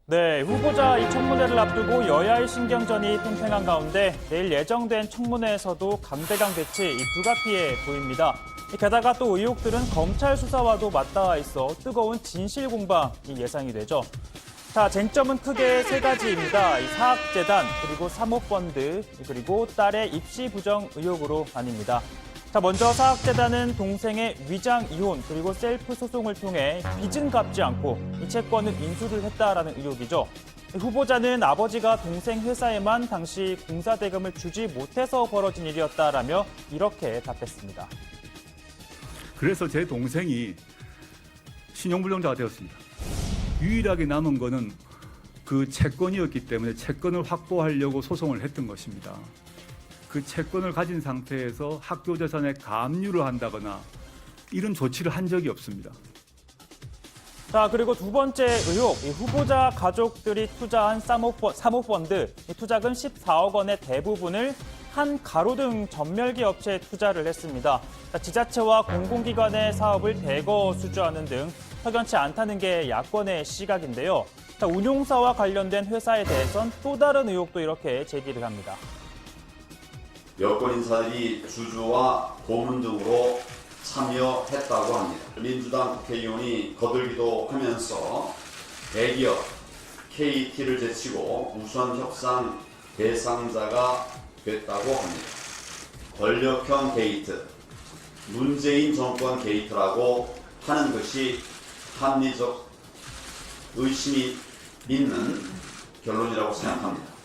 네, 후보자 이 청문회를 앞두고 여야의 신경전이 팽팽한 가운데 내일 예정된 청문회에서도 강대강 대치 불가피해 보입니다. 게다가 또 의혹들은 검찰 수사와도 맞닿아 있어 뜨거운 진실 공방이 예상이 되죠. 자, 쟁점은 크게 세 가지입니다. 이 사학재단, 그리고 사모펀드, 그리고 딸의 입시 부정 의혹으로 나뉩니다. 자, 먼저 사학재단은 동생의 위장 이혼 그리고 셀프 소송을 통해 빚은 갚지 않고 이 채권을 인수를 했다라는 의혹이죠. 후보자는 아버지가 동생 회사에만 당시 공사 대금을 주지 못해서 벌어진 일이었다라며 이렇게 답했습니다. 그래서 제 동생이 신용불량자가 되었습니다. 유일하게 남은 거는 그 채권이었기 때문에 채권을 확보하려고 소송을 했던 것입니다. 그 채권을 가진 상태에서 학교 재산에 감유를 한다거나 이런 조치를 한 적이 없습니다. 자, 그리고 두 번째 의혹, 이 후보자 가족들이 투자한 사모펀드, 이 투자금 14억 원의 대부분을 한 가로등 전멸기 업체에 투자를 했습니다. 자, 지자체와 공공기관의 사업을 대거 수주하는 등 석연치 않다는 게 야권의 시각인데요. 자, 운용사와 관련된 회사에 대해선 또 다른 의혹도 이렇게 제기를 합니다. 여권 인사들이 주주와 고문 등으로 참여했다고 합니다. 민주당 국회의원이 거들기도 하면서 대기업 KT를 제치고 우선 협상 대상자가 됐다고 합니다. 권력형 게이트, 문재인 정권 게이트라고 하는 것이 합리적 의심이 있는 결론이라고 생각합니다.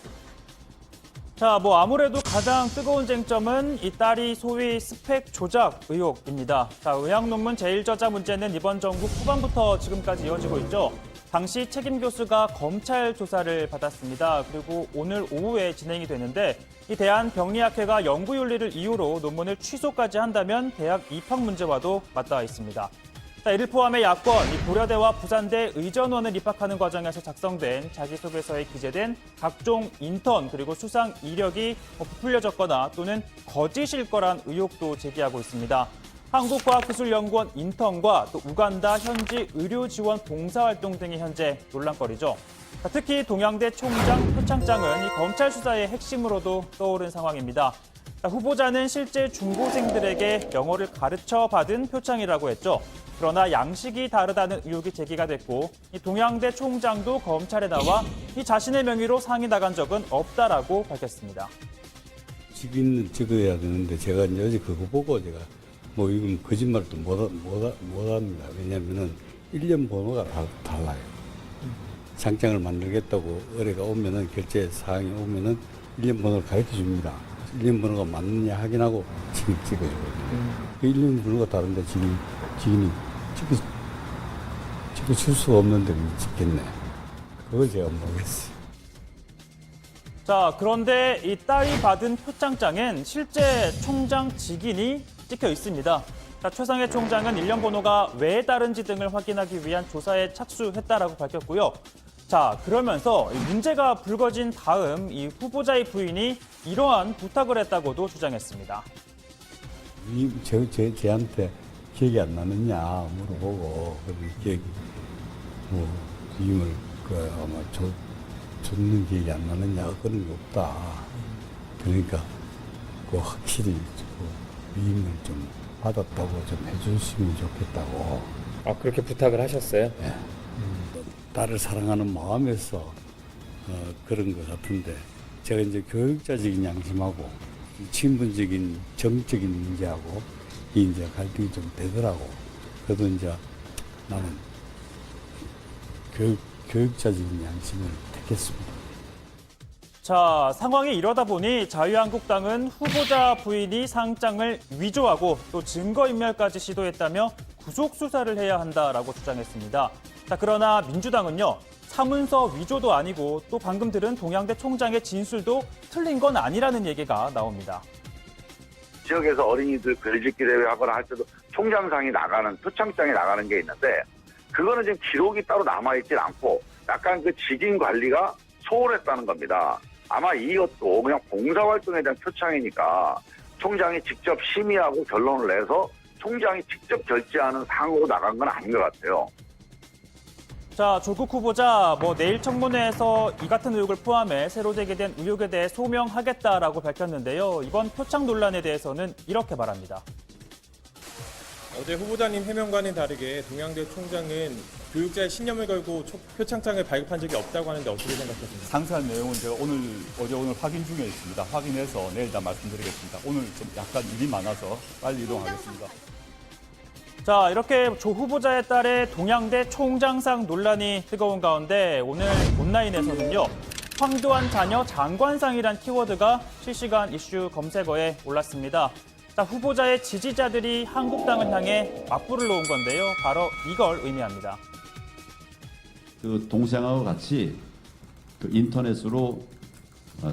자, 아무래도 가장 뜨거운 쟁점은 이 딸이 소위 스펙 조작 의혹입니다. 자, 의학 논문 제1저자 문제는 이번 정부 후반부터 지금까지 이어지고 있죠. 당시 책임 교수가 검찰 조사를 받았습니다. 그리고 오늘 오후에 진행이 되는데 이 대한병리학회가 연구윤리를 이유로 논문을 취소까지 한다면 대학 입학 문제와도 맞닿아 있습니다. 자, 이를 포함해 야권, 이 고려대와 부산대 의전원을 입학하는 과정에서 작성된 자기소개서에 기재된 각종 인턴 그리고 수상 이력이 부풀려졌거나 또는 거짓일 거란 의혹도 제기하고 있습니다. 한국과학기술연구원 인턴과 또 우간다 현지 의료지원 봉사활동 등이 현재 논란거리죠. 자, 특히 동양대 총장 표창장은 이 검찰 수사의 핵심으로도 떠오른 상황입니다. 자, 후보자는 실제 중고생들에게 영어를 가르쳐 받은 표창이라고 했죠. 그러나 양식이 다르다는 의혹이 제기가 됐고 이 동양대 총장도 검찰에 나와 이 자신의 명의로 상이 나간 적은 없다라고 밝혔습니다. 직위는 찍어야 되는데 제가 이제 어제 그거 보고 제가 이건 거짓말도 못합니다. 왜냐하면은 1년 번호가 달라요. 상장을 만들겠다고 의뢰가 오면은 결제 사항이 오면은 1년 번호를 가르쳐 줍니다. 1년 번호가 맞느냐 확인하고 지금 찍어요. 1년 번호가 다른데 지금이 찍어줄 수가 없는데 찍겠네. 그걸 제가 모르겠어요. 자, 그런데 이 딸이 받은 표창장엔 실제 총장 직인이 찍혀 있습니다. 자, 최상해 총장은 1년 번호가 왜 다른지 등을 확인하기 위한 조사에 착수했다라고 밝혔고요. 자, 그러면서 문제가 불거진 다음 이 후보자의 부인이 이러한 부탁을 했다고도 주장했습니다. 제한테 기억이 안 나느냐 물어보고 기억이 위임을 아마 줬는 기억이 안 나느냐 그런 게 없다. 그러니까 확실히 위임을 좀 받았다고 좀 해주시면 좋겠다고. 아, 그렇게 부탁을 하셨어요? 네. 딸을 사랑하는 마음에서 그런 것 같은데 제가 이제 교육자적인 양심하고 친분적인 정적인 문제하고 이제 갈등이 좀 되더라고. 그래도 이제 나는 교육자적인 양심을 택했습니다. 자, 상황이 이러다 보니 자유한국당은 후보자 부인이 상장을 위조하고 또 증거인멸까지 시도했다며 구속 수사를 해야 한다라고 주장했습니다. 자, 그러나 민주당은요, 사문서 위조도 아니고 또 방금 들은 동양대 총장의 진술도 틀린 건 아니라는 얘기가 나옵니다. 지역에서 어린이들 글짓기 대회 하거나 할 때도 총장상이 나가는, 표창장이 나가는 게 있는데 그거는 지금 기록이 따로 남아있진 않고 약간 그 직인 관리가 소홀했다는 겁니다. 아마 이것도 그냥 봉사활동에 대한 표창이니까 총장이 직접 심의하고 결론을 내서 총장이 직접 결제하는 상으로 나간 건 아닌 것 같아요. 자, 조국 후보자 내일 청문회에서 이 같은 의혹을 포함해 새로 제기된 의혹에 대해 소명하겠다라고 밝혔는데요. 이번 표창 논란에 대해서는 이렇게 말합니다. 어제 후보자님 해명과는 다르게 동양대 총장은 교육자의 신념을 걸고 표창장을 발급한 적이 없다고 하는데 어떻게 생각하십니까? 상세한 내용은 제가 오늘 확인 중에 있습니다. 확인해서 내일 다 말씀드리겠습니다. 오늘 좀 약간 일이 많아서 빨리 이동하겠습니다. 자, 이렇게 조 후보자의 딸의 동양대 총장상 논란이 뜨거운 가운데 오늘 온라인에서는요. 황교안 자녀 장관상이란 키워드가 실시간 이슈 검색어에 올랐습니다. 자, 후보자의 지지자들이 한국당을 향해 맞불을 놓은 건데요. 바로 이걸 의미합니다. 그 동생하고 같이 그 인터넷으로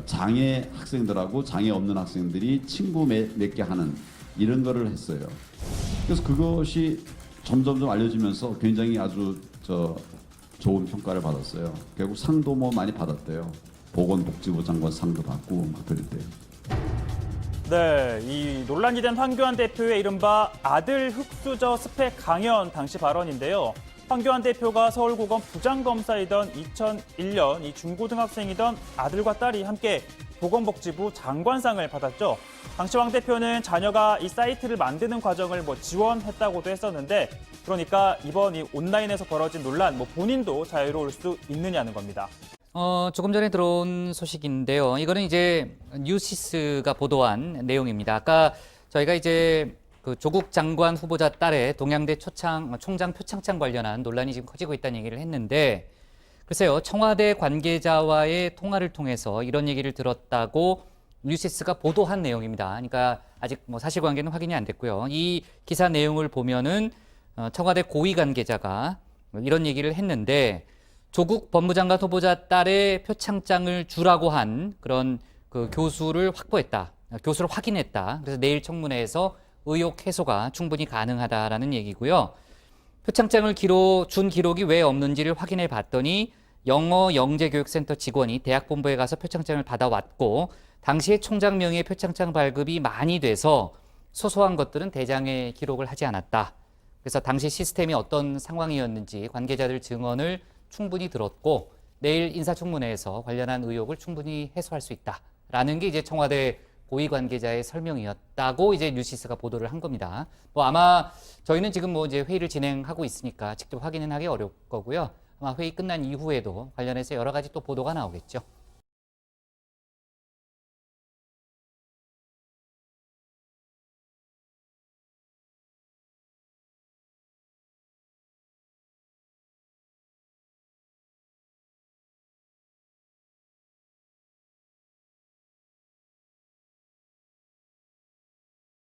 장애 학생들하고 장애 없는 학생들이 친구 맺게 하는 이런 거를 했어요. 그래서 그것이 점점 알려지면서 굉장히 아주 좋은 평가를 받았어요. 결국 상도 많이 받았대요. 보건복지부 장관 상도 받고 막 그랬대요. 네, 이 논란이 된 황교안 대표의 이른바 아들 흑수저 스펙 강연 당시 발언인데요. 황교안 대표가 서울고검 부장검사이던 2001년 이 중고등학생이던 아들과 딸이 함께 보건복지부 장관상을 받았죠. 당시 황 대표는 자녀가 이 사이트를 만드는 과정을 지원했다고도 했었는데, 그러니까 이번 이 온라인에서 벌어진 논란, 본인도 자유로울 수 있느냐는 겁니다. 조금 전에 들어온 소식인데요. 이거는 이제 뉴시스가 보도한 내용입니다. 아까 저희가 이제 그 조국 장관 후보자 딸의 동양대 총장 표창장 관련한 논란이 지금 커지고 있다는 얘기를 했는데, 글쎄요, 청와대 관계자와의 통화를 통해서 이런 얘기를 들었다고 뉴시스가 보도한 내용입니다. 그러니까 아직 사실관계는 확인이 안 됐고요. 이 기사 내용을 보면은 청와대 고위 관계자가 이런 얘기를 했는데, 조국 법무장관 후보자 딸의 표창장을 주라고 한 그런 그 교수를 확보했다. 교수를 확인했다. 그래서 내일 청문회에서 의혹 해소가 충분히 가능하다라는 얘기고요. 표창장을 준 기록이 왜 없는지를 확인해 봤더니 영어 영재교육센터 직원이 대학본부에 가서 표창장을 받아왔고, 당시에 총장 명의의 표창장 발급이 많이 돼서 소소한 것들은 대장에 기록을 하지 않았다. 그래서 당시 시스템이 어떤 상황이었는지 관계자들 증언을 충분히 들었고, 내일 인사청문회에서 관련한 의혹을 충분히 해소할 수 있다라는 게 이제 청와대 고위 관계자의 설명이었다고 이제 뉴시스가 보도를 한 겁니다. 아마 저희는 지금 이제 회의를 진행하고 있으니까 직접 확인은 하기 어려울 거고요. 아마 회의 끝난 이후에도 관련해서 여러 가지 또 보도가 나오겠죠.